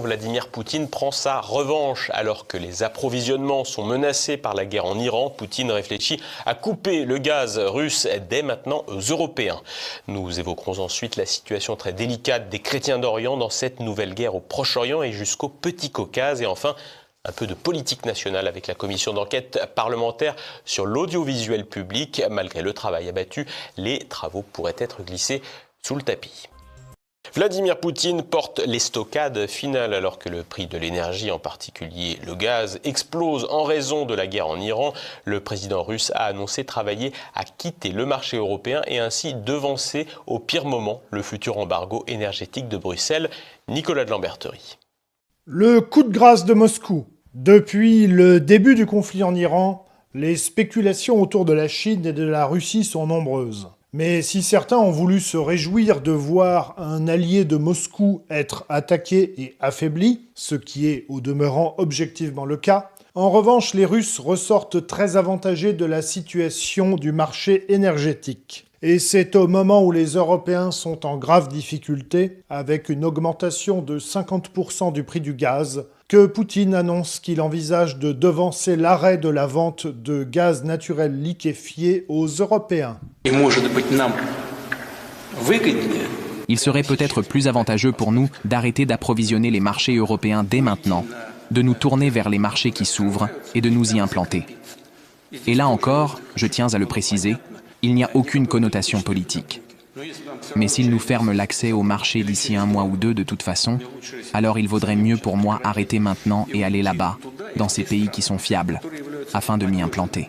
Vladimir Poutine prend sa revanche. Alors que les approvisionnements sont menacés par la guerre en Iran, Poutine réfléchit à couper le gaz russe dès maintenant aux Européens. Nous évoquerons ensuite la situation très délicate des chrétiens d'Orient dans cette nouvelle guerre au Proche-Orient et jusqu'au Petit Caucase. Et enfin, un peu de politique nationale avec la commission d'enquête parlementaire sur l'audiovisuel public. Malgré le travail abattu, les travaux pourraient être glissés sous le tapis. Vladimir Poutine porte l'estocade finale alors que le prix de l'énergie, en particulier le gaz, explose en raison de la guerre en Iran. Le président russe a annoncé travailler à quitter le marché européen et ainsi devancer au pire moment le futur embargo énergétique de Bruxelles. Nicolas de Lamberterie. Le coup de grâce de Moscou. Depuis le début du conflit en Iran, les spéculations autour de la Chine et de la Russie sont nombreuses. Mais si certains ont voulu se réjouir de voir un allié de Moscou être attaqué et affaibli, ce qui est au demeurant objectivement le cas, en revanche les Russes ressortent très avantagés de la situation du marché énergétique. Et c'est au moment où les Européens sont en grave difficulté, avec une augmentation de 50% du prix du gaz, que Poutine annonce qu'il envisage de devancer l'arrêt de la vente de gaz naturel liquéfié aux Européens. Il serait peut-être plus avantageux pour nous d'arrêter d'approvisionner les marchés européens dès maintenant, de nous tourner vers les marchés qui s'ouvrent et de nous y implanter. Et là encore, je tiens à le préciser, il n'y a aucune connotation politique. Mais s'il nous ferme l'accès au marché d'ici 1 mois ou 2 de toute façon, alors il vaudrait mieux pour moi arrêter maintenant et aller là-bas, dans ces pays qui sont fiables, afin de m'y implanter.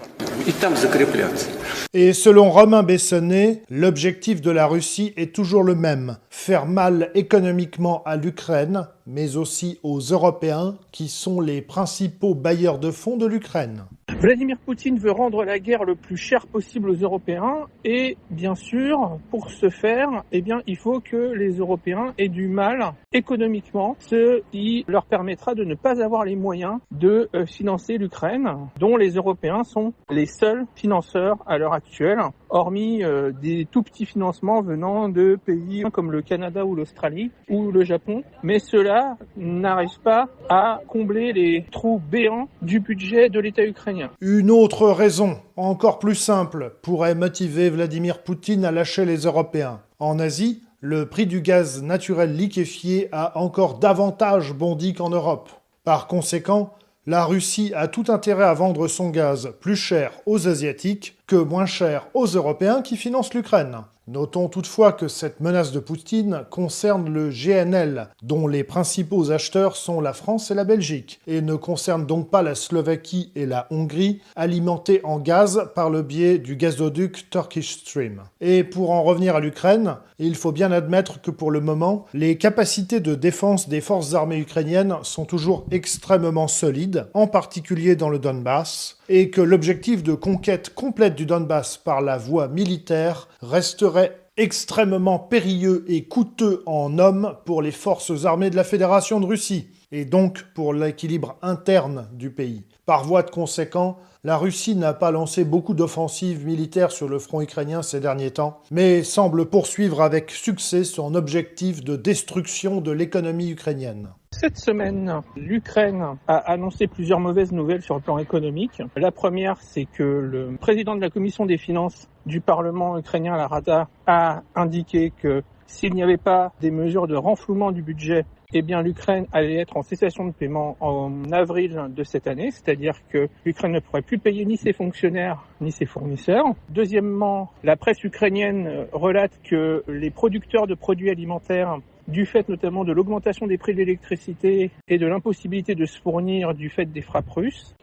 Et selon Romain Bessonnet, l'objectif de la Russie est toujours le même, faire mal économiquement à l'Ukraine, mais aussi aux Européens, qui sont les principaux bailleurs de fonds de l'Ukraine. Vladimir Poutine veut rendre la guerre le plus cher possible aux Européens et bien sûr, pour ce faire, il faut que les Européens aient du mal économiquement, ce qui leur permettra de ne pas avoir les moyens de financer l'Ukraine, dont les Européens sont les seuls financeurs à l'heure actuelle, hormis des tout petits financements venant de pays comme le Canada ou l'Australie ou le Japon, mais ceux-là n'arrivent pas à combler les trous béants du budget de l'État ukrainien. Une autre raison, encore plus simple, pourrait motiver Vladimir Poutine à lâcher les Européens. En Asie, le prix du gaz naturel liquéfié a encore davantage bondi qu'en Europe. Par conséquent, la Russie a tout intérêt à vendre son gaz plus cher aux Asiatiques que moins cher aux Européens qui financent l'Ukraine. Notons toutefois que cette menace de Poutine concerne le GNL, dont les principaux acheteurs sont la France et la Belgique, et ne concerne donc pas la Slovaquie et la Hongrie, alimentées en gaz par le biais du gazoduc Turkish Stream. Et pour en revenir à l'Ukraine, il faut bien admettre que pour le moment, les capacités de défense des forces armées ukrainiennes sont toujours extrêmement solides, en particulier dans le Donbass, et que l'objectif de conquête complète du Donbass par la voie militaire resterait extrêmement périlleux et coûteux en hommes pour les forces armées de la Fédération de Russie, et donc pour l'équilibre interne du pays. Par voie de conséquent, la Russie n'a pas lancé beaucoup d'offensives militaires sur le front ukrainien ces derniers temps, mais semble poursuivre avec succès son objectif de destruction de l'économie ukrainienne. Cette semaine, l'Ukraine a annoncé plusieurs mauvaises nouvelles sur le plan économique. La première, c'est que le président de la commission des finances du Parlement ukrainien, la Rada, a indiqué que s'il n'y avait pas des mesures de renflouement du budget, l'Ukraine allait être en cessation de paiement en avril de cette année, c'est-à-dire que l'Ukraine ne pourrait plus payer ni ses fonctionnaires ni ses fournisseurs. Deuxièmement, la presse ukrainienne relate que les producteurs de produits alimentaires, du fait notamment de l'augmentation des prix de l'électricité et de l'impossibilité de se fournir du fait des frappes russes,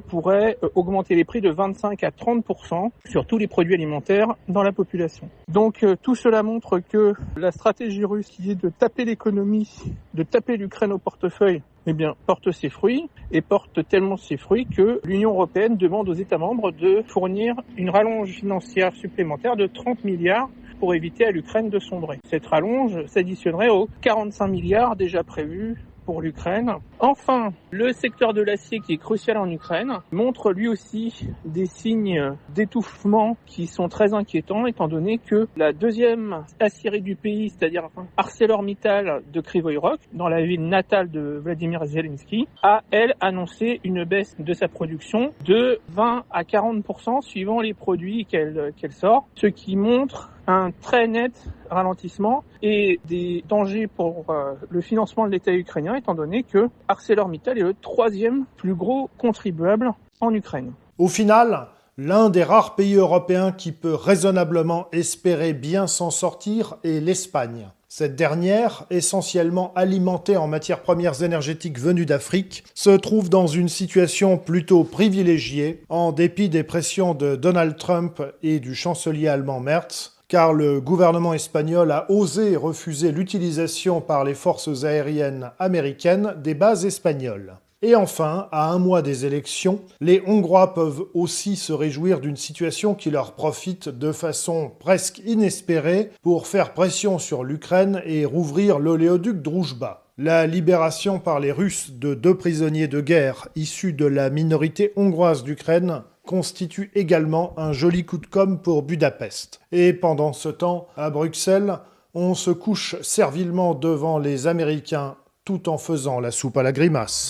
pourraient augmenter les prix de 25 à 30% sur tous les produits alimentaires dans la population. Donc tout cela montre que la stratégie russe qui est de taper l'économie, de taper l'Ukraine au portefeuille, porte ses fruits et porte tellement ses fruits que l'Union européenne demande aux États membres de fournir une rallonge financière supplémentaire de 30 milliards pour éviter à l'Ukraine de sombrer. Cette rallonge s'additionnerait aux 45 milliards déjà prévus pour l'Ukraine. Enfin, le secteur de l'acier qui est crucial en Ukraine montre lui aussi des signes d'étouffement qui sont très inquiétants étant donné que la deuxième aciérie du pays, c'est-à-dire ArcelorMittal de Kryvyi Rih, dans la ville natale de Vladimir Zelensky, a, elle, annoncé une baisse de sa production de 20 à 40% suivant les produits qu'elle sort, ce qui montre un très net ralentissement et des dangers pour le financement de l'État ukrainien, étant donné que ArcelorMittal est le troisième plus gros contribuable en Ukraine. Au final, l'un des rares pays européens qui peut raisonnablement espérer bien s'en sortir est l'Espagne. Cette dernière, essentiellement alimentée en matières premières énergétiques venues d'Afrique, se trouve dans une situation plutôt privilégiée, en dépit des pressions de Donald Trump et du chancelier allemand Merz, car le gouvernement espagnol a osé refuser l'utilisation par les forces aériennes américaines des bases espagnoles. Et enfin, à un mois des élections, les Hongrois peuvent aussi se réjouir d'une situation qui leur profite de façon presque inespérée pour faire pression sur l'Ukraine et rouvrir l'oléoduc Druzhba. La libération par les Russes de 2 prisonniers de guerre issus de la minorité hongroise d'Ukraine constitue également un joli coup de com' pour Budapest. Et pendant ce temps, à Bruxelles, on se couche servilement devant les Américains tout en faisant la soupe à la grimace.